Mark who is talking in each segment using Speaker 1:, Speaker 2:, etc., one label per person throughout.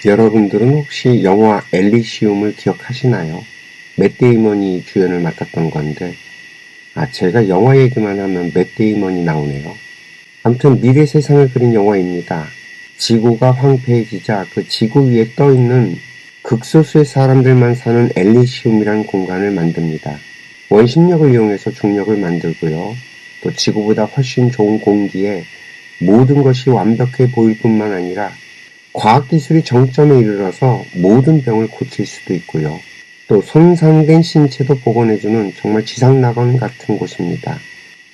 Speaker 1: 여러분들은 혹시 영화 엘리시움을 기억하시나요? 맷 데이먼이 주연을 맡았던 건데, 제가 영화 얘기만 하면 맷 데이먼이 나오네요. 아무튼 미래 세상을 그린 영화입니다. 지구가 황폐해지자 그 지구 위에 떠있는 극소수의 사람들만 사는 엘리시움이라는 공간을 만듭니다. 원심력을 이용해서 중력을 만들고요. 또 지구보다 훨씬 좋은 공기에 모든 것이 완벽해 보일 뿐만 아니라 과학기술이 정점에 이르러서 모든 병을 고칠 수도 있고요. 또 손상된 신체도 복원해주는 정말 지상낙원 같은 곳입니다.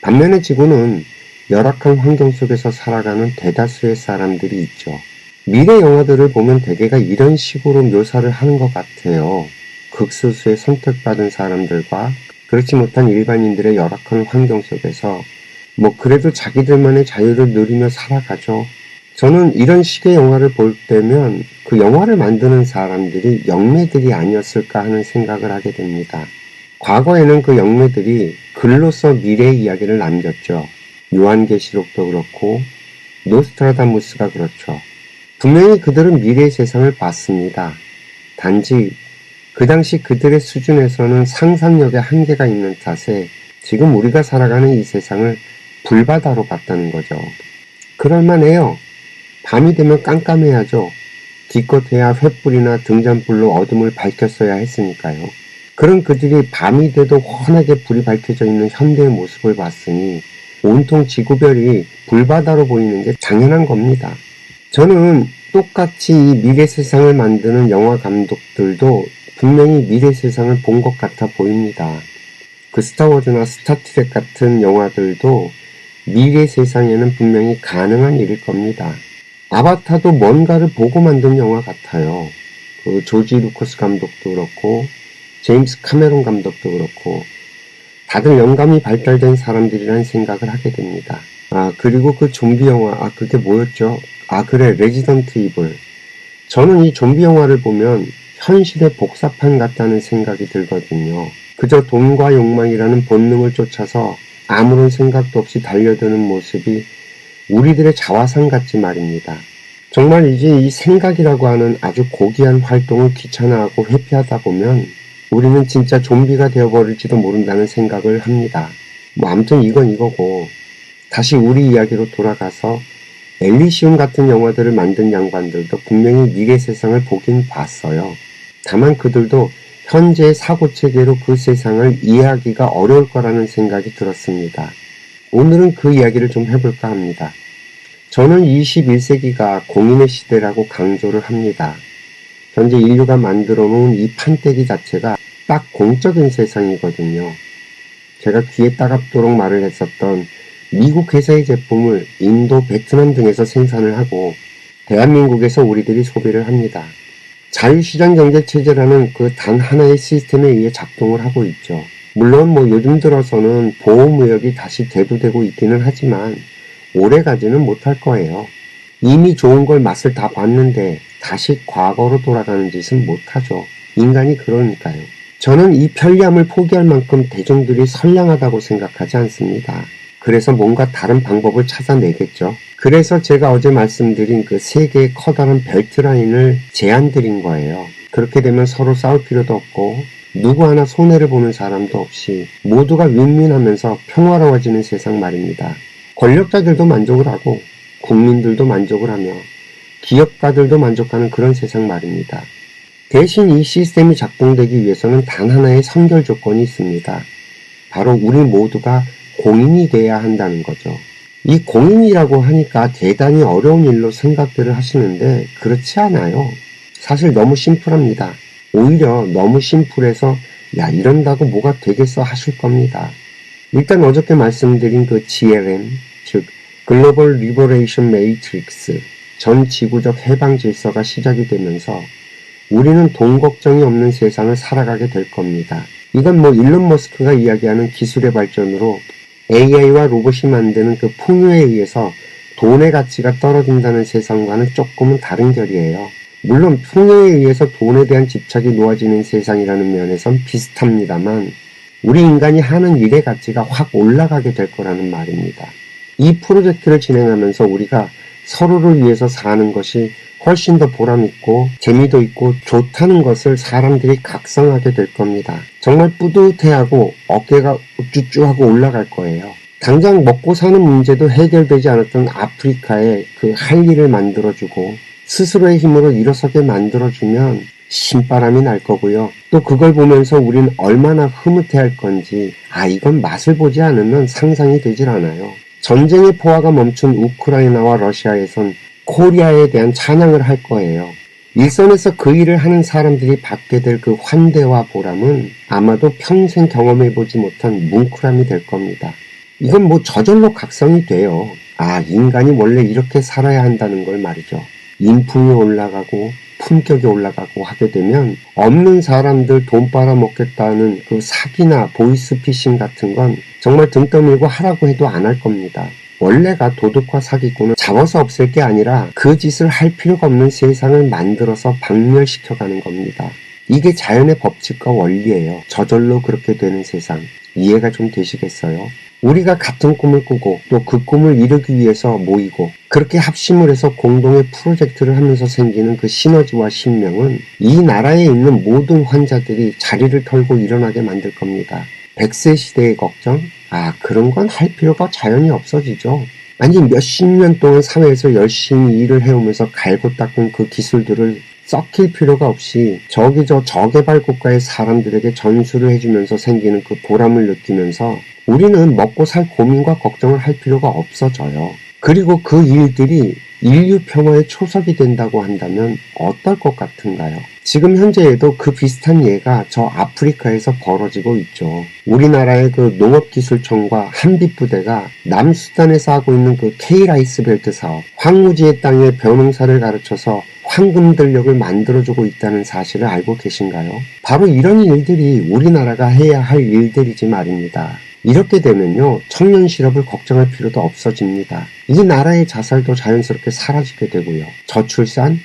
Speaker 1: 반면에 지구는 열악한 환경 속에서 살아가는 대다수의 사람들이 있죠. 미래 영화들을 보면 대개가 이런 식으로 묘사를 하는 것 같아요. 극소수의 선택받은 사람들과 그렇지 못한 일반인들의 열악한 환경 속에서 그래도 자기들만의 자유를 누리며 살아가죠. 저는 이런 식의 영화를 볼 때면 그 영화를 만드는 사람들이 영매들이 아니었을까 하는 생각을 하게 됩니다. 과거에는 그 영매들이 글로써 미래의 이야기를 남겼죠. 요한계시록도 그렇고 노스트라다무스가 그렇죠. 분명히 그들은 미래의 세상을 봤습니다. 단지 그 당시 그들의 수준에서는 상상력에 한계가 있는 탓에 지금 우리가 살아가는 이 세상을 불바다로 봤다는 거죠. 그럴만해요. 밤이 되면 깜깜해야죠. 기껏해야 횃불이나 등잔불로 어둠을 밝혔어야 했으니까요. 그런 그들이 밤이 돼도 환하게 불이 밝혀져 있는 현대의 모습을 봤으니 온통 지구별이 불바다로 보이는 게 당연한 겁니다. 저는 똑같이 이 미래 세상을 만드는 영화 감독들도 분명히 미래 세상을 본 것 같아 보입니다. 그 스타워즈나 스타트랙 같은 영화들도 미래 세상에는 분명히 가능한 일일 겁니다. 아바타도 뭔가를 보고 만든 영화 같아요. 그 조지 루커스 감독도 그렇고 제임스 카메론 감독도 그렇고 다들 영감이 발달된 사람들이란 생각을 하게 됩니다. 그리고 그 좀비 영화, 그게 뭐였죠? 그래, 레지던트 이블. 저는 이 좀비 영화를 보면 현실의 복사판 같다는 생각이 들거든요. 그저 돈과 욕망이라는 본능을 쫓아서 아무런 생각도 없이 달려드는 모습이 우리들의 자화상 같지 말입니다. 정말 이제 이 생각이라고 하는 아주 고귀한 활동을 귀찮아하고 회피하다 보면 우리는 진짜 좀비가 되어버릴지도 모른다는 생각을 합니다. 아무튼 이건 이거고, 다시 우리 이야기로 돌아가서 엘리시움 같은 영화들을 만든 양반들도 분명히 미래 세상을 보긴 봤어요. 다만 그들도 현재의 사고체계로 그 세상을 이해하기가 어려울 거라는 생각이 들었습니다. 오늘은 그 이야기를 좀 해볼까 합니다. 저는 21세기가 공인의 시대라고 강조를 합니다. 현재 인류가 만들어 놓은 이 판때기 자체가 딱 공적인 세상이거든요. 제가 귀에 따갑도록 말을 했었던 미국 회사의 제품을 인도, 베트남 등에서 생산을 하고 대한민국에서 우리들이 소비를 합니다. 자유시장 경제체제라는 그 단 하나의 시스템에 의해 작동을 하고 있죠. 물론 요즘 들어서는 보호무역이 다시 대두되고 있기는 하지만 오래가지는 못할 거예요. 이미 좋은 걸 맛을 다 봤는데 다시 과거로 돌아가는 짓은 못하죠. 인간이 그러니까요. 저는 이 편리함을 포기할 만큼 대중들이 선량하다고 생각하지 않습니다. 그래서 뭔가 다른 방법을 찾아내겠죠. 그래서 제가 어제 말씀드린 그 세 개의 커다란 벨트라인을 제안드린 거예요. 그렇게 되면 서로 싸울 필요도 없고 누구 하나 손해를 보는 사람도 없이 모두가 윈윈하면서 평화로워지는 세상 말입니다. 권력자들도 만족을 하고 국민들도 만족을 하며 기업가들도 만족하는 그런 세상 말입니다. 대신 이 시스템이 작동되기 위해서는 단 하나의 선결 조건이 있습니다. 바로 우리 모두가 공인이 돼야 한다는 거죠. 이 공인이라고 하니까 대단히 어려운 일로 생각들을 하시는데 그렇지 않아요. 사실 너무 심플합니다. 오히려 너무 심플해서 이런다고 뭐가 되겠어 하실 겁니다. 일단 어저께 말씀드린 그 GLM, 즉 글로벌 리버레이션 매트릭스, 전 지구적 해방 질서가 시작이 되면서 우리는 돈 걱정이 없는 세상을 살아가게 될 겁니다. 이건 일론 머스크가 이야기하는 기술의 발전으로 AI와 로봇이 만드는 그 풍요에 의해서 돈의 가치가 떨어진다는 세상과는 조금은 다른 결이에요. 물론 풍요에 의해서 돈에 대한 집착이 놓아지는 세상이라는 면에선 비슷합니다만 우리 인간이 하는 일의 가치가 확 올라가게 될 거라는 말입니다. 이 프로젝트를 진행하면서 우리가 서로를 위해서 사는 것이 훨씬 더 보람있고 재미도 있고 좋다는 것을 사람들이 각성하게 될 겁니다. 정말 뿌듯해하고 어깨가 우쭈쭈하고 올라갈 거예요. 당장 먹고 사는 문제도 해결되지 않았던 아프리카에 그 할 일을 만들어주고 스스로의 힘으로 일어서게 만들어주면 신바람이 날 거고요. 또 그걸 보면서 우린 얼마나 흐뭇해할 건지 이건 맛을 보지 않으면 상상이 되질 않아요. 전쟁의 포화가 멈춘 우크라이나와 러시아에선 코리아에 대한 찬양을 할 거예요. 일선에서 그 일을 하는 사람들이 받게 될 그 환대와 보람은 아마도 평생 경험해보지 못한 뭉클함이 될 겁니다. 이건 뭐 저절로 각성이 돼요. 인간이 원래 이렇게 살아야 한다는 걸 말이죠. 인품이 올라가고 품격이 올라가고 하게 되면 없는 사람들 돈 빨아먹겠다는 그 사기나 보이스피싱 같은 건 정말 등 떠밀고 하라고 해도 안 할 겁니다. 원래가 도둑과 사기꾼은 잡아서 없앨 게 아니라 그 짓을 할 필요가 없는 세상을 만들어서 박멸시켜가는 겁니다. 이게 자연의 법칙과 원리예요. 저절로 그렇게 되는 세상. 이해가 좀 되시겠어요? 우리가 같은 꿈을 꾸고 또 그 꿈을 이루기 위해서 모이고 그렇게 합심을 해서 공동의 프로젝트를 하면서 생기는 그 시너지와 신명은 이 나라에 있는 모든 환자들이 자리를 털고 일어나게 만들 겁니다. 100세 시대의 걱정? 그런 건 할 필요가 자연히 없어지죠. 아니 몇십 년 동안 사회에서 열심히 일을 해오면서 갈고 닦은 그 기술들을 썩힐 필요가 없이 저개발 국가의 사람들에게 전수를 해주면서 생기는 그 보람을 느끼면서 우리는 먹고 살 고민과 걱정을 할 필요가 없어져요. 그리고 그 일들이 인류 평화의 초석이 된다고 한다면 어떨 것 같은가요? 지금 현재에도 그 비슷한 예가 저 아프리카에서 벌어지고 있죠. 우리나라의 그 농업기술청과 한빛부대가 남수단에서 하고 있는 그 K라이스벨트 사업, 황무지의 땅에 벼농사를 가르쳐서 황금들녘을 만들어주고 있다는 사실을 알고 계신가요? 바로 이런 일들이 우리나라가 해야 할 일들이지 말입니다. 이렇게 되면요, 청년 실업을 걱정할 필요도 없어집니다. 이 나라의 자살도 자연스럽게 사라지게 되고요. 저출산?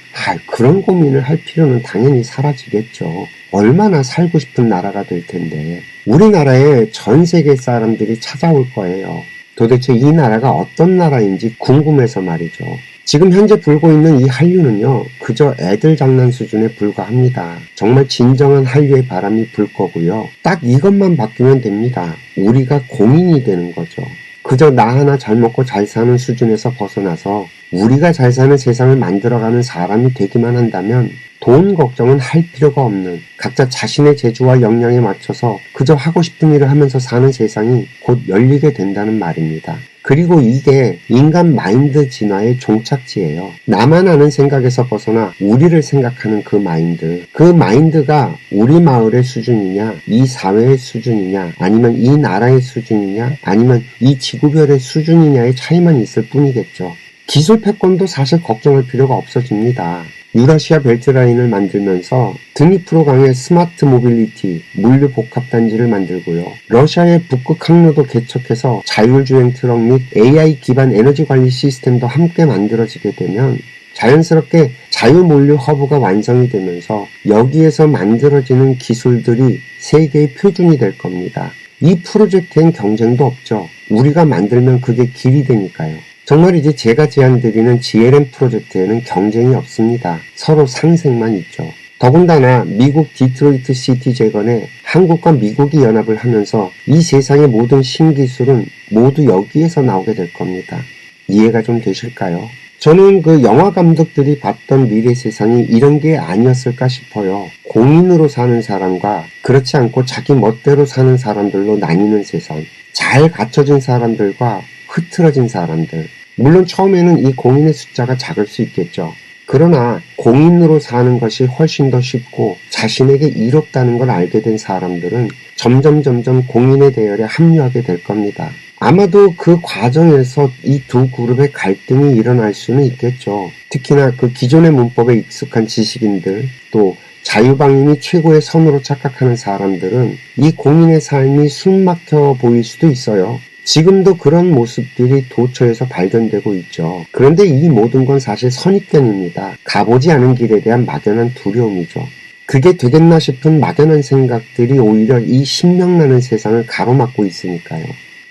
Speaker 1: 그런 고민을 할 필요는 당연히 사라지겠죠. 얼마나 살고 싶은 나라가 될 텐데. 우리나라에 전 세계 사람들이 찾아올 거예요. 도대체 이 나라가 어떤 나라인지 궁금해서 말이죠. 지금 현재 불고 있는 이 한류는요, 그저 애들 장난 수준에 불과합니다. 정말 진정한 한류의 바람이 불 거고요. 딱 이것만 바뀌면 됩니다. 우리가 공인이 되는 거죠. 그저 나 하나 잘 먹고 잘 사는 수준에서 벗어나서 우리가 잘 사는 세상을 만들어가는 사람이 되기만 한다면 돈 걱정은 할 필요가 없는 각자 자신의 재주와 역량에 맞춰서 그저 하고 싶은 일을 하면서 사는 세상이 곧 열리게 된다는 말입니다. 그리고 이게 인간 마인드 진화의 종착지예요. 나만 아는 생각에서 벗어나 우리를 생각하는 그 마인드. 그 마인드가 우리 마을의 수준이냐, 이 사회의 수준이냐, 아니면 이 나라의 수준이냐, 아니면 이 지구별의 수준이냐의 차이만 있을 뿐이겠죠. 기술 패권도 사실 걱정할 필요가 없어집니다. 유라시아 벨트라인을 만들면서 드니프로 강의 스마트 모빌리티, 물류 복합단지를 만들고요. 러시아의 북극 항로도 개척해서 자율주행 트럭 및 AI 기반 에너지 관리 시스템도 함께 만들어지게 되면 자연스럽게 자유물류 허브가 완성이 되면서 여기에서 만들어지는 기술들이 세계의 표준이 될 겁니다. 이 프로젝트엔 경쟁도 없죠. 우리가 만들면 그게 길이 되니까요. 정말 이제 제가 제안드리는 GLM 프로젝트에는 경쟁이 없습니다. 서로 상생만 있죠. 더군다나 미국 디트로이트 시티 재건에 한국과 미국이 연합을 하면서 이 세상의 모든 신기술은 모두 여기에서 나오게 될 겁니다. 이해가 좀 되실까요? 저는 그 영화 감독들이 봤던 미래 세상이 이런 게 아니었을까 싶어요. 공인으로 사는 사람과 그렇지 않고 자기 멋대로 사는 사람들로 나뉘는 세상. 잘 갖춰진 사람들과 흐트러진 사람들. 물론 처음에는 이 공인의 숫자가 작을 수 있겠죠. 그러나 공인으로 사는 것이 훨씬 더 쉽고 자신에게 이롭다는 걸 알게 된 사람들은 점점 공인의 대열에 합류하게 될 겁니다. 아마도 그 과정에서 이 두 그룹의 갈등이 일어날 수는 있겠죠. 특히나 그 기존의 문법에 익숙한 지식인들, 또 자유방임이 최고의 선으로 착각하는 사람들은 이 공인의 삶이 숨막혀 보일 수도 있어요. 지금도 그런 모습들이 도처에서 발견되고 있죠. 그런데 이 모든 건 사실 선입견입니다. 가보지 않은 길에 대한 막연한 두려움이죠. 그게 되겠나 싶은 막연한 생각들이 오히려 이 신명나는 세상을 가로막고 있으니까요.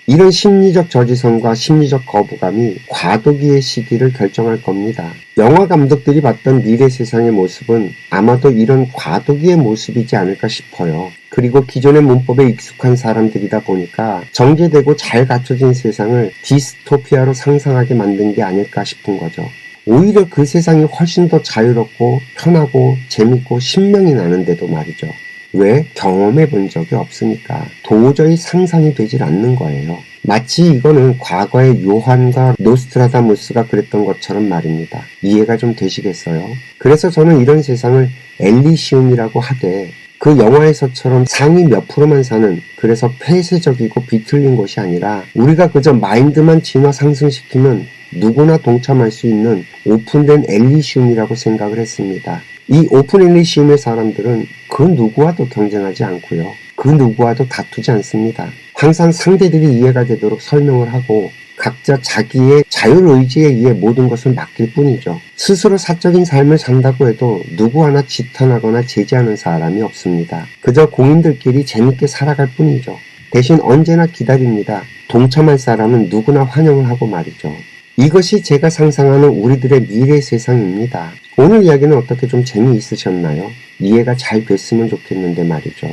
Speaker 1: 이런 심리적 저지선과 심리적 거부감이 과도기의 시기를 결정할 겁니다. 영화 감독들이 봤던 미래 세상의 모습은 아마도 이런 과도기의 모습이지 않을까 싶어요. 그리고 기존의 문법에 익숙한 사람들이다 보니까 정제되고 잘 갖춰진 세상을 디스토피아로 상상하게 만든 게 아닐까 싶은 거죠. 오히려 그 세상이 훨씬 더 자유롭고 편하고 재밌고 신명이 나는데도 말이죠. 왜? 경험해 본 적이 없으니까 도저히 상상이 되질 않는 거예요. 마치 이거는 과거의 요한과 노스트라다무스가 그랬던 것처럼 말입니다. 이해가 좀 되시겠어요? 그래서 저는 이런 세상을 엘리시움이라고 하되 그 영화에서처럼 상위 몇 프로만 사는, 그래서 폐쇄적이고 비틀린 곳이 아니라 우리가 그저 마인드만 진화 상승시키면 누구나 동참할 수 있는 오픈된 엘리시움이라고 생각을 했습니다. 이 오픈 엘리시움의 사람들은 그 누구와도 경쟁하지 않고요. 그 누구와도 다투지 않습니다. 항상 상대들이 이해가 되도록 설명을 하고 각자 자기의 자율의지에 의해 모든 것을 맡길 뿐이죠. 스스로 사적인 삶을 산다고 해도 누구 하나 지탄하거나 제지하는 사람이 없습니다. 그저 공인들끼리 재밌게 살아갈 뿐이죠. 대신 언제나 기다립니다. 동참할 사람은 누구나 환영을 하고 말이죠. 이것이 제가 상상하는 우리들의 미래 세상입니다. 오늘 이야기는 어떻게 좀 재미있으셨나요? 이해가 잘 됐으면 좋겠는데 말이죠.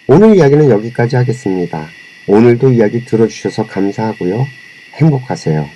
Speaker 1: 오늘 이야기는 여기까지 하겠습니다. 오늘도 이야기 들어주셔서 감사하고요. 행복하세요.